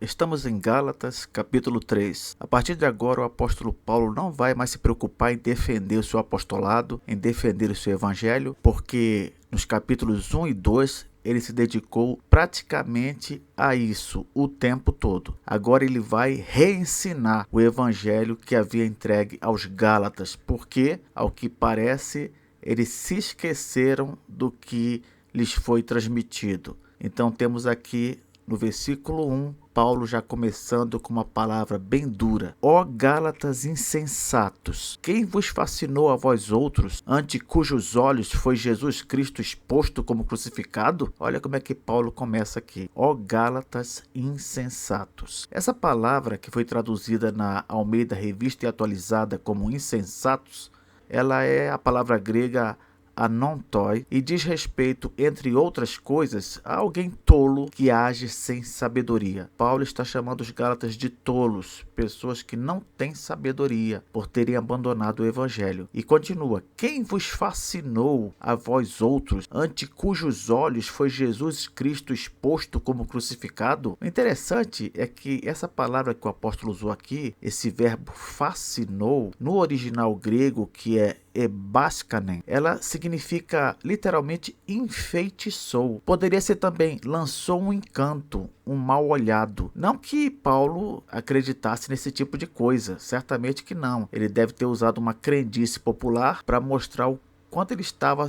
Estamos em Gálatas, capítulo 3. A partir de agora, o apóstolo Paulo não vai mais se preocupar em defender o seu apostolado, em defender o seu evangelho, porque nos capítulos 1 e 2 ele se dedicou praticamente a isso o tempo todo. Agora ele vai reensinar o evangelho que havia entregue aos Gálatas, porque, ao que parece, eles se esqueceram do que lhes foi transmitido. Então temos aqui no versículo 1, Paulo já começando com uma palavra bem dura. Ó Gálatas insensatos, quem vos fascinou a vós outros, ante cujos olhos foi Jesus Cristo exposto como crucificado? Olha como é que Paulo começa aqui. Ó Gálatas insensatos. Essa palavra, que foi traduzida na Almeida Revista e Atualizada como insensatos, ela é a palavra grega anontoi e diz respeito, entre outras coisas, a alguém tolo que age sem sabedoria. Paulo está chamando os Gálatas de tolos, pessoas que não têm sabedoria por terem abandonado o evangelho. E continua: quem vos fascinou a vós outros, ante cujos olhos foi Jesus Cristo exposto como crucificado? O interessante é que essa palavra que o apóstolo usou aqui, esse verbo fascinou, no original grego, que é ebaskanen, ela significa literalmente enfeitiçou. Poderia ser também lançou um encanto, um mal olhado. Não que Paulo acreditasse nesse tipo de coisa, certamente que não. Ele deve ter usado uma crendice popular para mostrar o quanto ele estava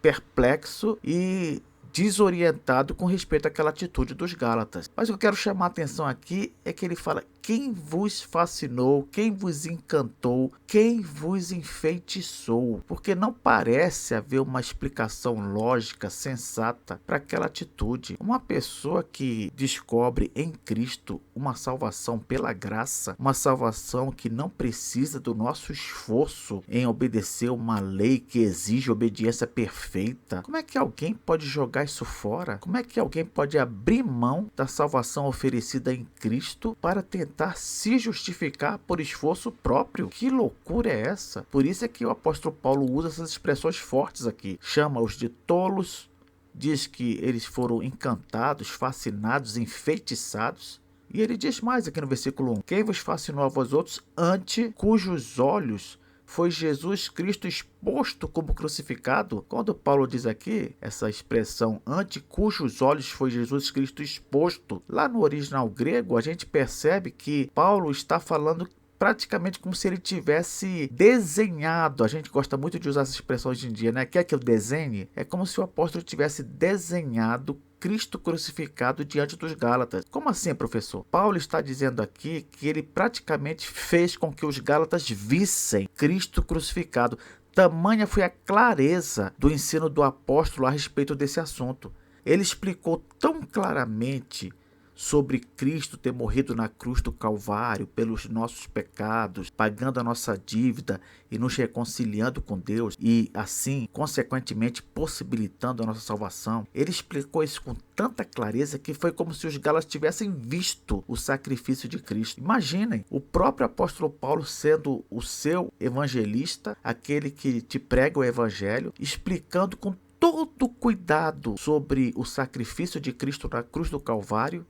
perplexo e desorientado com respeito àquela atitude dos Gálatas. Mas o que eu quero chamar a atenção aqui é que ele fala: quem vos fascinou, quem vos encantou, quem vos enfeitiçou? Porque não parece haver uma explicação lógica, sensata para aquela atitude. Uma pessoa que descobre em Cristo uma salvação pela graça, uma salvação que não precisa do nosso esforço em obedecer uma lei que exige obediência perfeita. Como é que alguém pode jogar isso fora? Como é que alguém pode abrir mão da salvação oferecida em Cristo para tentar se justificar por esforço próprio? Que loucura é essa? Por isso é que o apóstolo Paulo usa essas expressões fortes aqui. Chama-os de tolos, diz que eles foram encantados, fascinados, enfeitiçados. E ele diz mais aqui no versículo 1: quem vos fascinou a vós outros, ante cujos olhos foi Jesus Cristo exposto como crucificado? Quando Paulo diz aqui essa expressão ante cujos olhos foi Jesus Cristo exposto, lá no original grego a gente percebe que Paulo está falando praticamente como se ele tivesse desenhado. A gente gosta muito de usar essa expressão hoje em dia, né? Quer que eu desenhe? É como se o apóstolo tivesse desenhado Cristo crucificado diante dos Gálatas. Como assim, professor? Paulo está dizendo aqui que ele praticamente fez com que os Gálatas vissem Cristo crucificado. Tamanha foi a clareza do ensino do apóstolo a respeito desse assunto. Ele explicou tão claramente sobre Cristo ter morrido na cruz do Calvário pelos nossos pecados, pagando a nossa dívida e nos reconciliando com Deus e assim, consequentemente, possibilitando a nossa salvação. Ele explicou isso com tanta clareza que foi como se os Gálatas tivessem visto o sacrifício de Cristo. Imaginem, o próprio apóstolo Paulo sendo o seu evangelista, aquele que te prega o evangelho, explicando com todo cuidado sobre o sacrifício de Cristo na cruz do Calvário.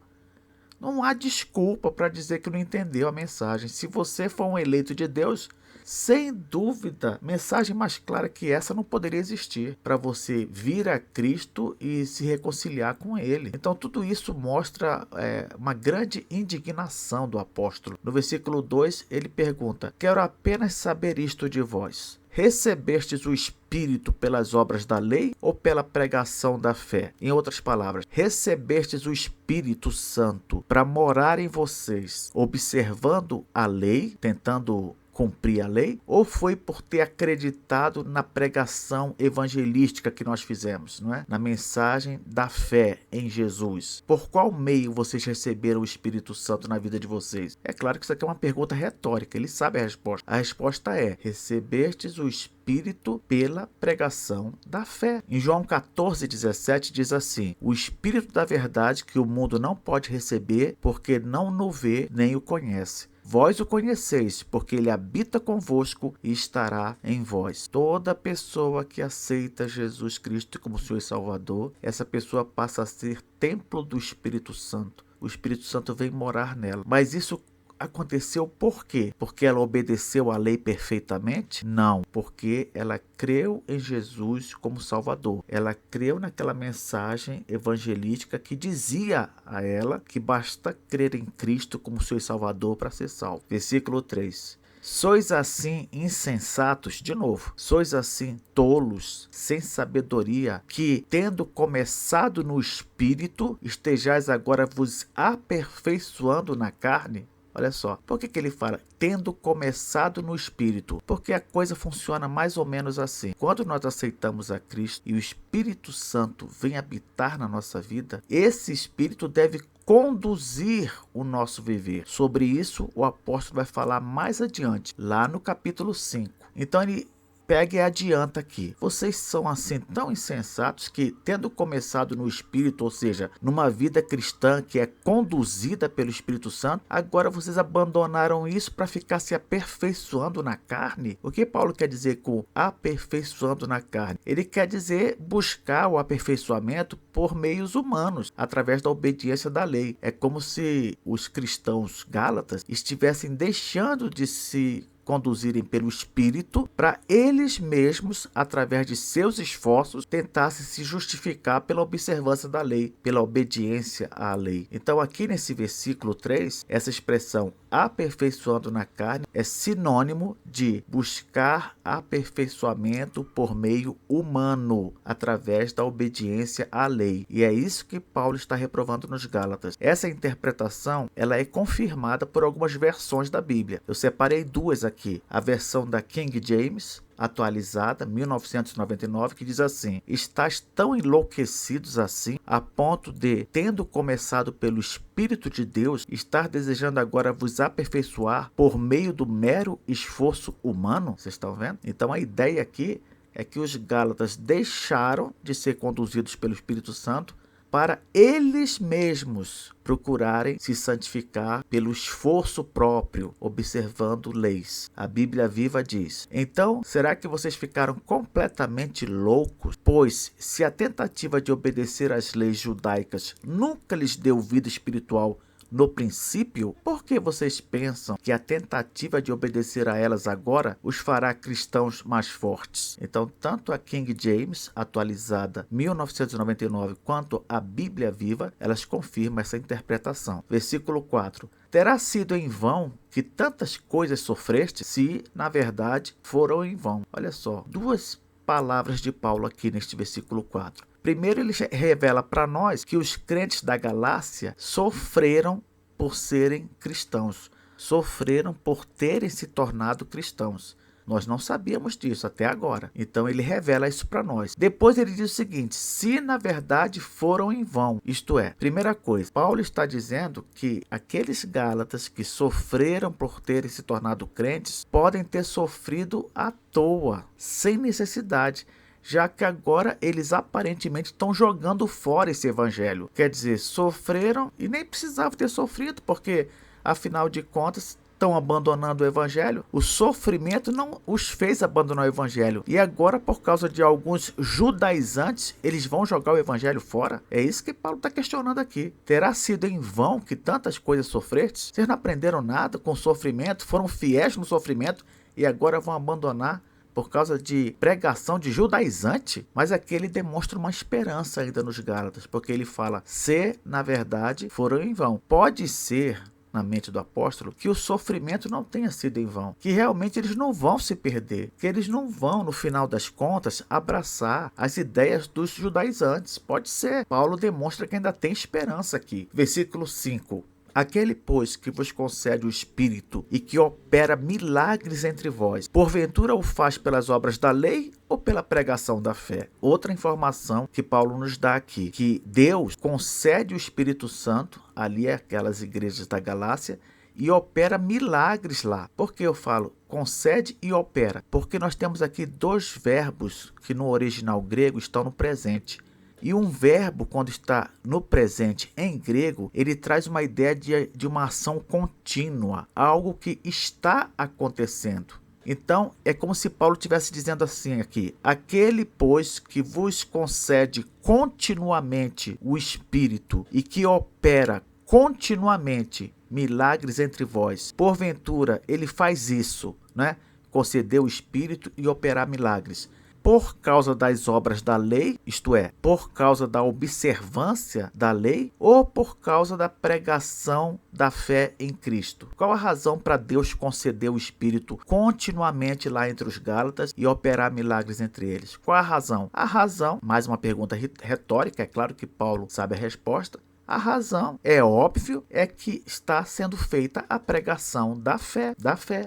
Não há desculpa para dizer que não entendeu a mensagem. Se você for um eleito de Deus, sem dúvida, mensagem mais clara que essa não poderia existir para você vir a Cristo e se reconciliar com Ele. Então tudo isso mostra uma grande indignação do apóstolo. No versículo 2 ele pergunta: quero apenas saber isto de vós. Recebestes o Espírito pelas obras da lei ou pela pregação da fé? Em outras palavras, recebestes o Espírito Santo para morar em vocês, observando a lei, tentando cumprir a lei, ou foi por ter acreditado na pregação evangelística que nós fizemos, não é? Na mensagem da fé em Jesus? Por qual meio vocês receberam o Espírito Santo na vida de vocês? É claro que isso aqui é uma pergunta retórica, ele sabe a resposta. A resposta é: recebestes o Espírito pela pregação da fé. Em João 14,17 diz assim: o Espírito da verdade que o mundo não pode receber, porque não o vê nem o conhece. Vós o conheceis, porque ele habita convosco e estará em vós. Toda pessoa que aceita Jesus Cristo como Senhor e Salvador, essa pessoa passa a ser templo do Espírito Santo. o Espírito Santo vem morar nela. Mas isso aconteceu por quê? Porque ela obedeceu à lei perfeitamente? Não, porque ela creu em Jesus como Salvador. Ela creu naquela mensagem evangelística que dizia a ela que basta crer em Cristo como seu Salvador para ser salvo. Versículo 3. Sois assim insensatos, de novo, sois assim tolos, sem sabedoria, que, tendo começado no Espírito, estejais agora vos aperfeiçoando na carne? Olha só, por que ele fala tendo começado no Espírito? Porque a coisa funciona mais ou menos assim. Quando nós aceitamos a Cristo e o Espírito Santo vem habitar na nossa vida, esse Espírito deve conduzir o nosso viver. Sobre isso, o apóstolo vai falar mais adiante, lá no capítulo 5. Então ele pega e adianta aqui. Vocês são assim tão insensatos que, tendo começado no Espírito, ou seja, numa vida cristã que é conduzida pelo Espírito Santo, agora vocês abandonaram isso para ficar se aperfeiçoando na carne? O que Paulo quer dizer com aperfeiçoando na carne? Ele quer dizer buscar o aperfeiçoamento por meios humanos, através da obediência da lei. É como se os cristãos gálatas estivessem deixando de se conduzirem pelo Espírito para eles mesmos, através de seus esforços, tentassem se justificar pela observância da lei, pela obediência à lei. Então aqui nesse versículo 3, essa expressão aperfeiçoando na carne é sinônimo de buscar aperfeiçoamento por meio humano, através da obediência à lei. E é isso que Paulo está reprovando nos Gálatas. Essa interpretação ela é confirmada por algumas versões da Bíblia. Eu separei duas aqui. A versão da King James, atualizada, 1999, que diz assim: estáis tão enlouquecidos assim, a ponto de, tendo começado pelo Espírito de Deus, estar desejando agora vos aperfeiçoar por meio do mero esforço humano? Vocês estão vendo? Então a ideia aqui é que os Gálatas deixaram de ser conduzidos pelo Espírito Santo para eles mesmos procurarem se santificar pelo esforço próprio, observando leis. A Bíblia Viva diz: então, será que vocês ficaram completamente loucos? Pois, se a tentativa de obedecer às leis judaicas nunca lhes deu vida espiritual no princípio, por que vocês pensam que a tentativa de obedecer a elas agora os fará cristãos mais fortes? Então, tanto a King James, atualizada 1999, quanto a Bíblia Viva, elas confirmam essa interpretação. Versículo 4. Terá sido em vão que tantas coisas sofreste, se, na verdade, foram em vão. Olha só, duas palavras de Paulo aqui neste versículo 4. Primeiro, ele revela para nós que os crentes da Galácia sofreram por serem cristãos, sofreram por terem se tornado cristãos. Nós não sabíamos disso até agora. Então ele revela isso para nós. Depois ele diz o seguinte: se na verdade foram em vão. Isto é, primeira coisa, Paulo está dizendo que aqueles gálatas que sofreram por terem se tornado crentes podem ter sofrido à toa, sem necessidade, já que agora eles aparentemente estão jogando fora esse evangelho. Quer dizer, sofreram e nem precisavam ter sofrido, porque afinal de contas estão abandonando o evangelho. O sofrimento não os fez abandonar o evangelho. E agora, por causa de alguns judaizantes, eles vão jogar o evangelho fora? É isso que Paulo está questionando aqui. Terá sido em vão que tantas coisas sofrestes? Vocês não aprenderam nada com o sofrimento? Foram fiéis no sofrimento e agora vão abandonar por causa de pregação de judaizante? Mas aqui ele demonstra uma esperança ainda nos Gálatas, porque ele fala: se na verdade foram em vão. Pode ser, na mente do apóstolo, que o sofrimento não tenha sido em vão, que realmente eles não vão se perder, que eles não vão, no final das contas, abraçar as ideias dos judaizantes. Pode ser. Paulo demonstra que ainda tem esperança aqui. Versículo 5. Aquele, pois, que vos concede o Espírito e que opera milagres entre vós, porventura o faz pelas obras da lei ou pela pregação da fé? Outra informação que Paulo nos dá aqui, que Deus concede o Espírito Santo, ali aquelas igrejas da Galácia, e opera milagres lá. Por que eu falo concede e opera? Porque nós temos aqui dois verbos que no original grego estão no presente. E um verbo, quando está no presente em grego, ele traz uma ideia de uma ação contínua, algo que está acontecendo. Então, é como se Paulo estivesse dizendo assim aqui: aquele, pois, que vos concede continuamente o Espírito e que opera continuamente milagres entre vós, porventura ele faz isso, né? Conceder o Espírito e operar milagres por causa das obras da lei, isto é, por causa da observância da lei, ou por causa da pregação da fé em Cristo? Qual a razão para Deus conceder o Espírito continuamente lá entre os Gálatas e operar milagres entre eles? Qual a razão? A razão, mais uma pergunta retórica, é claro que Paulo sabe a resposta. A razão, é óbvio, é que está sendo feita a pregação da fé,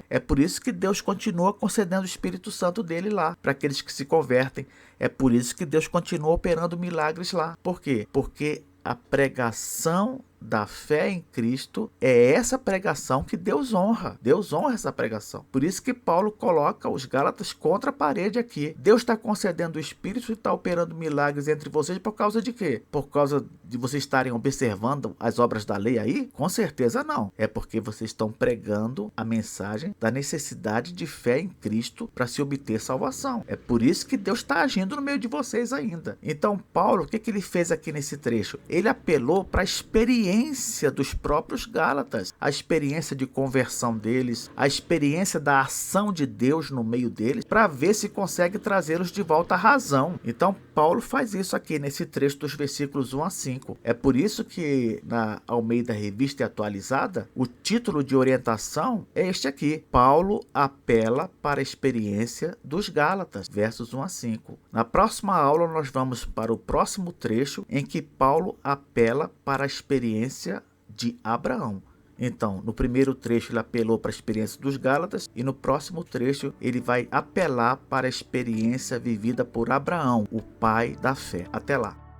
É por isso que Deus continua concedendo o Espírito Santo dele lá, para aqueles que se convertem. É por isso que Deus continua operando milagres lá. Por quê? Porque a pregação da fé em Cristo é essa pregação que Deus honra. Deus honra essa pregação. Por isso que Paulo coloca os Gálatas contra a parede aqui. Deus está concedendo o Espírito e está operando milagres entre vocês por causa de quê? Por causa de vocês estarem observando as obras da lei aí? Com certeza não. É porque vocês estão pregando a mensagem da necessidade de fé em Cristo para se obter salvação. É por isso que Deus está agindo no meio de vocês ainda. Então Paulo, o que ele fez aqui nesse trecho? Ele apelou para a experiência dos próprios Gálatas, a experiência de conversão deles, a experiência da ação de Deus no meio deles, para ver se consegue trazê-los de volta à razão. Então Paulo faz isso aqui nesse trecho dos versículos 1 a 5. É por isso que na Almeida Revista Atualizada, o título de orientação é este aqui: Paulo apela para a experiência dos Gálatas, versos 1 a 5. Na próxima aula nós vamos para o próximo trecho em que Paulo apela para a experiência de Abraão. Então, no primeiro trecho ele apelou para a experiência dos Gálatas e no próximo trecho ele vai apelar para a experiência vivida por Abraão, o pai da fé. Até lá!